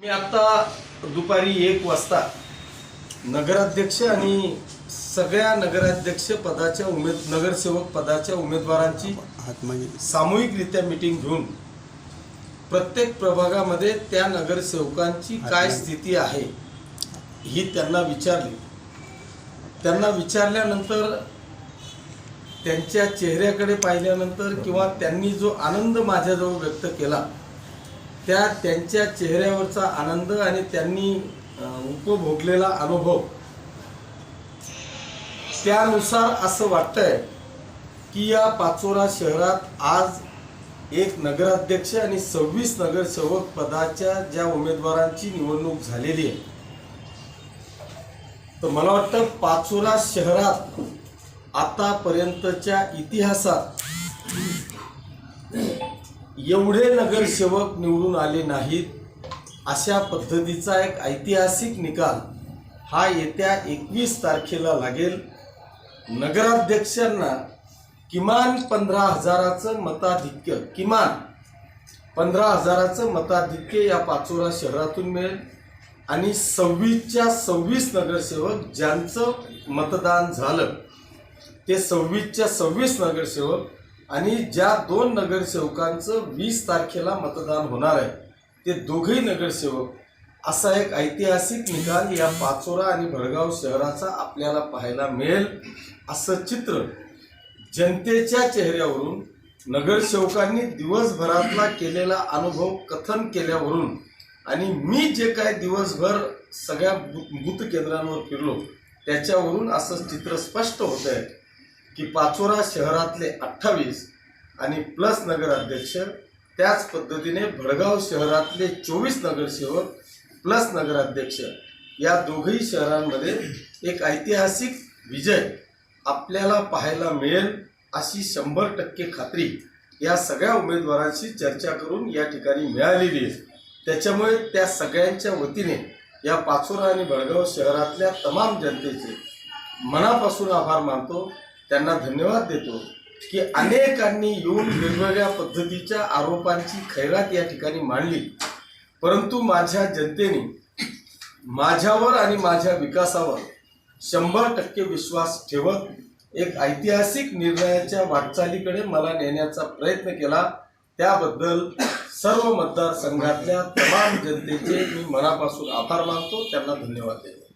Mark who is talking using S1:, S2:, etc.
S1: मी आता दुपारी 1 वाजता नगराध्यक्ष आणि सगळ्या नगराध्यक्ष पदाच्या नगरसेवक पदाच्या उमेदवारांची सामूहिकरित्या मीटिंग घेऊन प्रत्येक प्रभागामध्ये त्या नगरसेवकांची काय स्थिती आहे ही त्यांना विचारली। त्यांना विचारल्यानंतर त्यांच्या चेहऱ्याकडे पाहिल्यानंतर किंवा त्यांनी जो आनंद माझ्याजवळ व्यक्त केला त्या त्यांच्या चेहऱ्यावरचा आनंद आणि त्यांनी उपभोगलेला अनुभव त्यानुसार असं वाटतंय की या पाचोरा शहरात आज एक नगराध्यक्ष आणि 26 नगरसेवक पदाच्या ज्या उमेदवारांची निवडणूक झालेली आहे तर मला वाटतं पाचोरा शहरात आतापर्यंतच्या इतिहासात एवढे नगरसेवक निवडून आले नाहीत अशा पद्धतीचा एक ऐतिहासिक निकाल हा येत्या 21 तारखेला लागेल। नगराध्यक्षांना किमान 15,000चं मताधिक्य किमान 15,000चं मताधिक्य या पाचोरा शहरातून मिळेल आणि 26च्या 26 नगरसेवक ज्यांचं मतदान झालं ते 26च्या 26 नगरसेवक आणि ज्या 2 नगरसेवकांचं 20 तारखेला मतदान होणार आहे ते दोघेही नगरसेवक असा एक ऐतिहासिक निकाल या पाचोरा आणि भडगाव शहराचा आपल्याला पाहायला मिळेल असं चित्र जनतेच्या चेहऱ्यावरून नगरसेवकांनी दिवसभरातला केलेला अनुभव कथन केल्यावरून आणि मी जे काय दिवसभर सगळ्या बूथ केंद्रांवर फिरलो त्याच्यावरून असं चित्र स्पष्ट होत आहे की पाचोरा शहरातले 28 आणि प्लस नगराध्यक्ष त्याच पद्धतीने भडगाव शहरातले 24 नगरसेवक प्लस नगराध्यक्ष या दोघही शहरांमध्ये एक ऐतिहासिक विजय आपल्याला पाहायला मिळेल अशी 100% खात्री या सगळ्या उमेदवारांशी चर्चा करून या ठिकाणी मिळालेली आहे। त्याच्यामुळे त्या सगळ्यांच्या वतीने या पाचोरा आणि भडगाव शहरातल्या तमाम जनतेचे मनापासून आभार मानतो, त्यांना धन्यवाद देतो की अनेकांनी येऊन वेगवेगळ्या पद्धतीच्या आरोपांची खैरात या ठिकाणी मांडली, परंतु माझ्या जनतेने माझ्यावर आणि माझ्या विकासावर 100% विश्वास ठेवत एक ऐतिहासिक निर्णयाच्या वाटचालीकडे मला नेण्याचा प्रयत्न केला। त्याबद्दल सर्व मतदारसंघातल्या तमाम जनतेचे मी मनापासून आभार मानतो, त्यांना धन्यवाद देतो।